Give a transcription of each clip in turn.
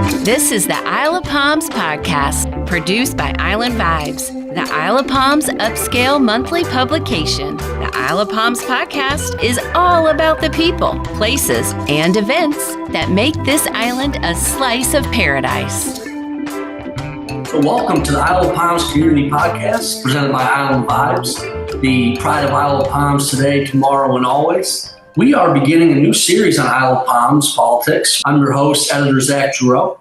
This is the Isle of Palms podcast, produced by Island Vibes, the Isle of Palms upscale monthly publication. The Isle of Palms podcast is all about the people, places, and events that make this island a slice of paradise. Welcome to the Isle of Palms Community Podcast, presented by Island Vibes, the pride of Isle of Palms today, tomorrow, and always. We are beginning a new series on Isle of Palms politics. I'm your host, editor Zach Giroux.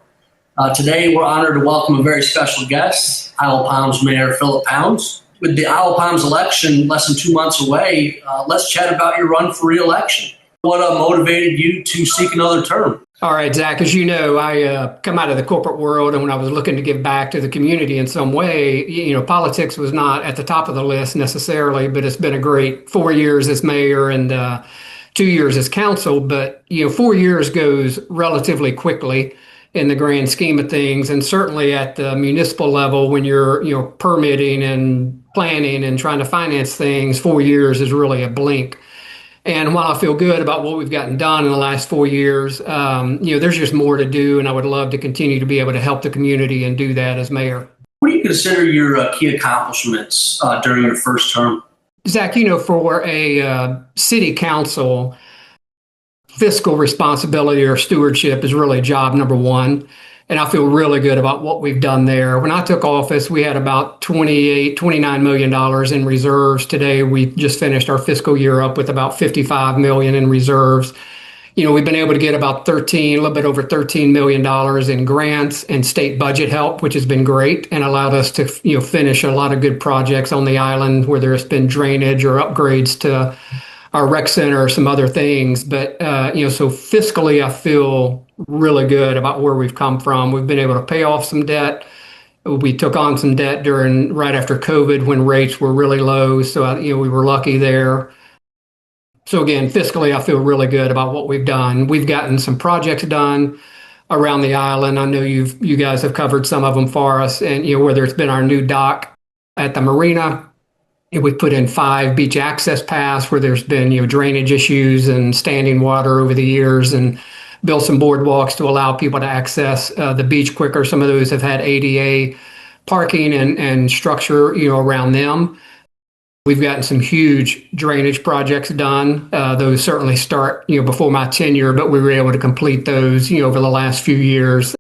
Today, we're honored to welcome a very special guest, Isle of Palms Mayor Phillip Pounds. With the Isle of Palms election less than 2 months away, let's chat about your run for re-election. What motivated you to seek another term? All right, Zach, as you know, I come out of the corporate world, and when I was looking to give back to the community in some way, politics was not at the top of the list necessarily, but it's been a great 4 years as mayor and 2 years as council. But, 4 years goes relatively quickly in the grand scheme of things. And certainly at the municipal level, when you're, permitting and planning and trying to finance things, 4 years is really a blink. And while I feel good about what we've gotten done in the last 4 years, there's just more to do. And I would love to continue to be able to help the community and do that as mayor. What do you consider your key accomplishments during your first term? Zach, for a city council, fiscal responsibility or stewardship is really job number one. And I feel really good about what we've done there. When I took office, we had about $29 million in reserves. Today, we just finished our fiscal year up with about $55 million in reserves. We've been able to get about a little bit over $13 million in grants and state budget help, which has been great and allowed us to, finish a lot of good projects on the island, whether it's been drainage or upgrades to our rec center or some other things. But, so fiscally, I feel really good about where we've come from. We've been able to pay off some debt. We took on some debt right after COVID when rates were really low. So, we were lucky there. So again, fiscally, I feel really good about what we've done. We've gotten some projects done around the island. I know you guys have covered some of them for us. And, whether it's been our new dock at the marina, we put in 5 beach access paths where there's been, drainage issues and standing water over the years, and built some boardwalks to allow people to access the beach quicker. Some of those have had ADA parking and structure, around them. We've gotten some huge drainage projects done. Those certainly start, before my tenure, but we were able to complete those, over the last few years.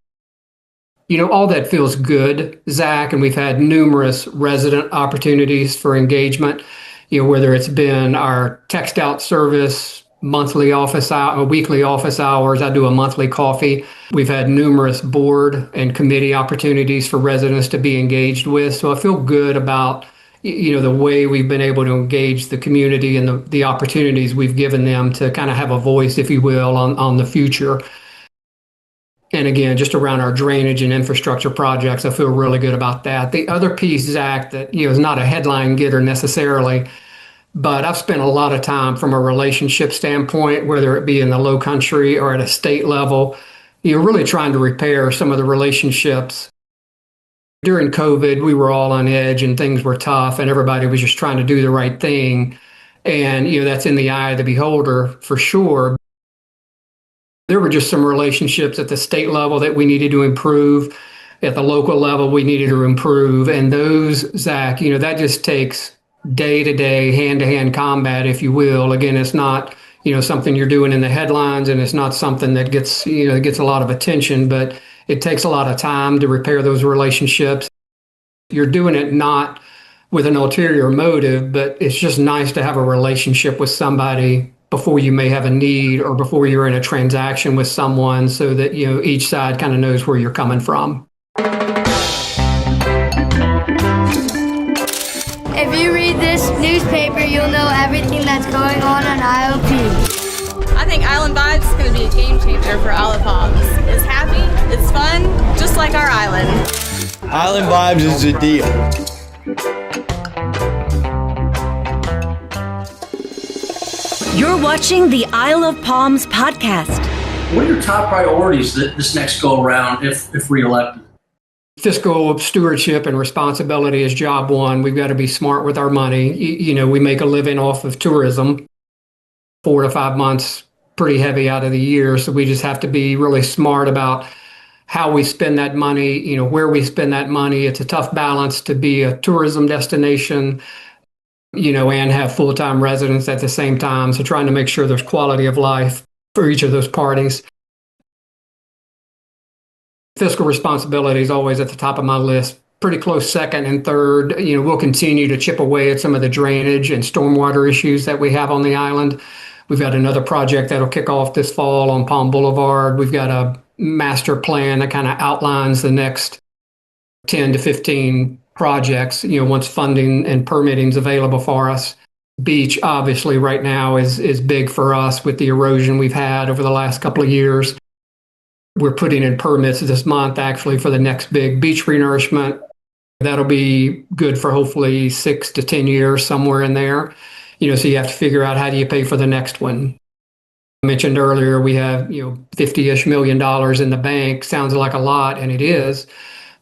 All that feels good, Zach, and we've had numerous resident opportunities for engagement, whether it's been our text out service, weekly office hours. I do a monthly coffee. We've had numerous board and committee opportunities for residents to be engaged with. So I feel good about the way we've been able to engage the community and the opportunities we've given them to kind of have a voice, if you will, on the future. And again, just around our drainage and infrastructure projects, I feel really good about that. The other piece, Zach, that is not a headline getter necessarily, but I've spent a lot of time from a relationship standpoint, whether it be in the Low Country or at a state level, really trying to repair some of the relationships. During COVID, we were all on edge and things were tough and everybody was just trying to do the right thing. And, that's in the eye of the beholder for sure. There were just some relationships at the state level that we needed to improve. At the local level, we needed to improve. And those, Zach, that just takes day-to-day, hand-to-hand combat, if you will. Again, it's not, something you're doing in the headlines, and it's not something that gets a lot of attention, but it takes a lot of time to repair those relationships. You're doing it not with an ulterior motive, but it's just nice to have a relationship with somebody before you may have a need or before you're in a transaction with someone, so that, each side kind of knows where you're coming from. If you read this newspaper, you'll know everything that's going on IOP. I think Island Vibes is going to be a game changer for Isle of Palms. It's happy, it's fun, just like our island. Island Vibes is the deal. You're watching the Isle of Palms podcast. What are your top priorities this next go around if reelected? Fiscal stewardship and responsibility is job one. We've got to be smart with our money. We make a living off of tourism, 4 to 5 months, pretty heavy out of the year. So we just have to be really smart about how we spend that money, where we spend that money. It's a tough balance to be a tourism destination, and have full-time residents at the same time. So trying to make sure there's quality of life for each of those parties. Fiscal responsibility is always at the top of my list. Pretty close second and third. We'll continue to chip away at some of the drainage and stormwater issues that we have on the island. We've got another project that'll kick off this fall on Palm Boulevard. We've got a master plan that kind of outlines the next 10 to 15 projects, once funding and permitting is available for us. Beach, obviously, right now is big for us with the erosion we've had over the last couple of years. We're putting in permits this month, actually, for the next big beach renourishment. That'll be good for hopefully 6 to 10 years, somewhere in there. So you have to figure out, how do you pay for the next one? I mentioned earlier, we have, $50-ish million in the bank. Sounds like a lot, and it is.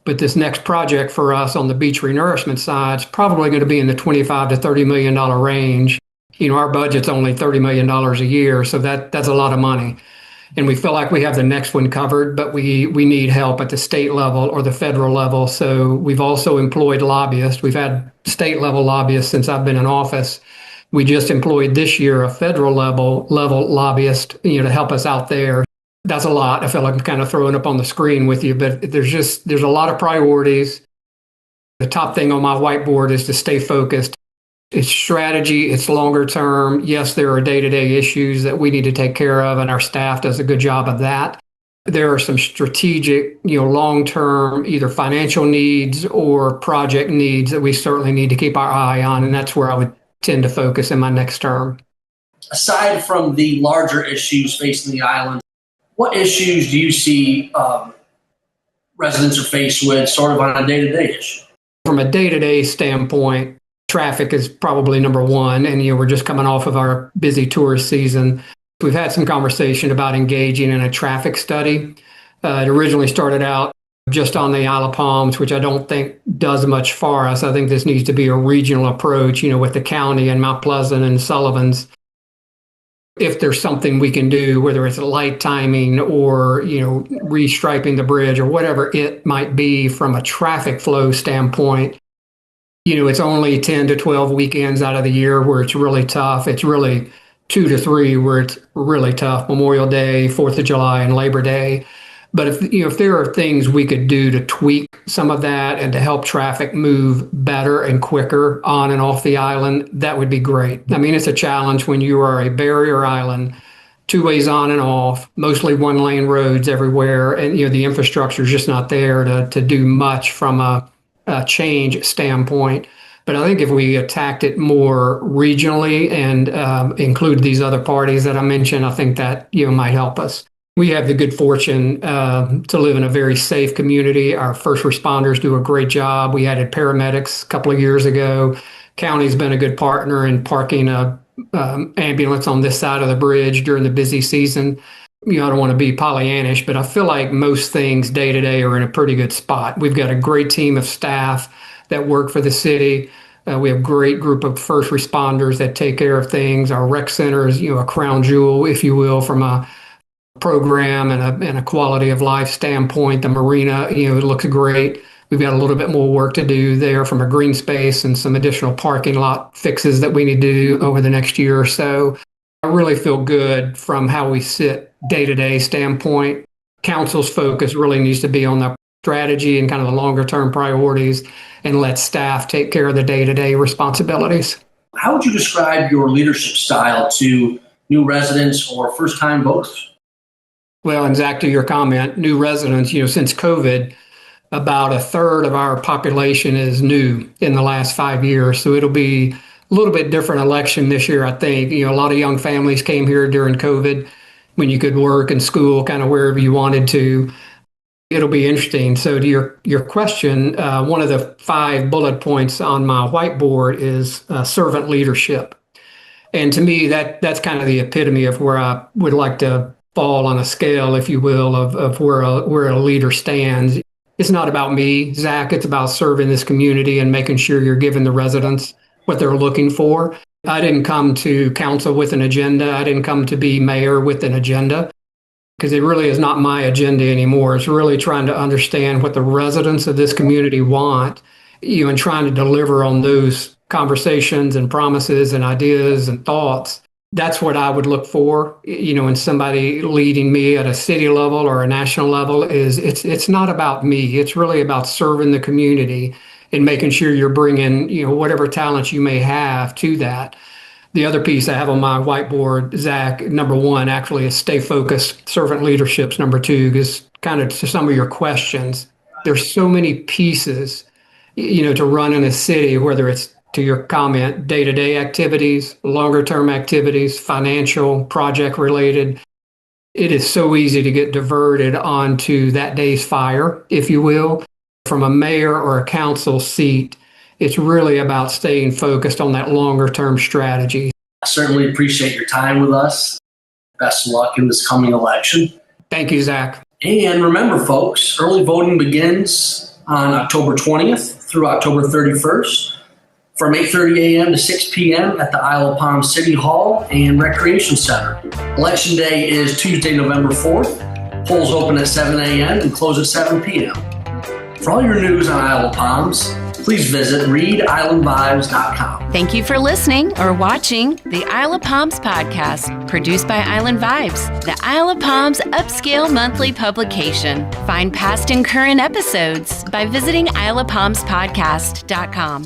But this next project for us on the beach renourishment side is probably going to be in the $25 to $30 million range. Our budget's only $30 million a year, so that's a lot of money. And we feel like we have the next one covered, but we need help at the state level or the federal level. So we've also employed lobbyists. We've had state level lobbyists since I've been in office. We just employed this year a federal level lobbyist, to help us out there. That's a lot. I feel like I'm kind of throwing up on the screen with you, but there's a lot of priorities. The top thing on my whiteboard is to stay focused. It's strategy, it's longer term. Yes, there are day-to-day issues that we need to take care of, and our staff does a good job of that. There are some strategic, long-term, either financial needs or project needs that we certainly need to keep our eye on, and that's where I would tend to focus in my next term. Aside from the larger issues facing the island, what issues do you see residents are faced with sort of on a day-to-day issue? From a day-to-day standpoint, traffic is probably number one, and we're just coming off of our busy tourist season. We've had some conversation about engaging in a traffic study. It originally started out just on the Isle of Palms, which I don't think does much for us. I think this needs to be a regional approach, with the county and Mount Pleasant and Sullivan's. If there's something we can do, whether it's light timing or, restriping the bridge or whatever it might be from a traffic flow standpoint, it's only 10 to 12 weekends out of the year where it's really tough. It's really 2 to 3 where it's really tough. Memorial Day, 4th of July, and Labor Day. But if there are things we could do to tweak some of that and to help traffic move better and quicker on and off the island, that would be great. I mean, it's a challenge when you are a barrier island, 2 ways on and off, mostly 1-lane roads everywhere, and the infrastructure is just not there to do much from a change standpoint. But I think if we attacked it more regionally and include these other parties that I mentioned, I think that might help us. We have the good fortune to live in a very safe community. Our first responders do a great job. We added paramedics a couple of years ago. County's been a good partner in parking a ambulance on this side of the bridge during the busy season. I don't want to be Pollyannish, but I feel like most things day to day are in a pretty good spot. We've got a great team of staff that work for the city. We have a great group of first responders that take care of things. Our rec center is, a crown jewel, if you will, from a program and a quality of life standpoint. The marina, it looks great. We've got a little bit more work to do there from a green space and some additional parking lot fixes that we need to do over the next year or so. I really feel good from how we sit day-to-day standpoint. Council's focus really needs to be on the strategy and kind of the longer-term priorities, and let staff take care of the day-to-day responsibilities. How would you describe your leadership style to new residents or first-time voters? Well, and Zach, to your comment, new residents, since COVID, about a third of our population is new in the last 5 years. So it'll be a little bit different election this year, I think. A lot of young families came here during COVID when you could work and school kind of wherever you wanted to. It'll be interesting. So to your question, one of the 5 bullet points on my whiteboard is servant leadership. And to me, that's kind of the epitome of where I would like to fall on a scale, if you will, of where a leader stands. It's not about me, Zach. It's about serving this community and making sure you're giving the residents what they're looking for. I didn't come to council with an agenda. I didn't come to be mayor with an agenda. because it really is not my agenda anymore. It's really trying to understand what the residents of this community want, and trying to deliver on those conversations and promises and ideas and thoughts. That's what I would look for, in somebody leading me at a city level or a national level. Is it's not about me. It's really about serving the community and making sure you're bringing, whatever talents you may have to that. The other piece I have on my whiteboard, Zach, number one, actually is stay focused. Servant leadership's number two, because kind of to some of your questions, there's so many pieces, to run in a city, whether it's, to your comment, day-to-day activities, longer-term activities, financial, project-related. It is so easy to get diverted onto that day's fire, if you will. From a mayor or a council seat, it's really about staying focused on that longer-term strategy. I certainly appreciate your time with us. Best of luck in this coming election. Thank you, Zach. And remember, folks, early voting begins on October 20th through October 31st from 8:30 a.m. to 6 p.m. at the Isle of Palms City Hall and Recreation Center. Election day is Tuesday, November 4th. Polls open at 7 a.m. and close at 7 p.m. For all your news on Isle of Palms, please visit readislandvibes.com. Thank you for listening or watching the Isle of Palms podcast, produced by Island Vibes, the Isle of Palms upscale monthly publication. Find past and current episodes by visiting isleofpalmspodcast.com.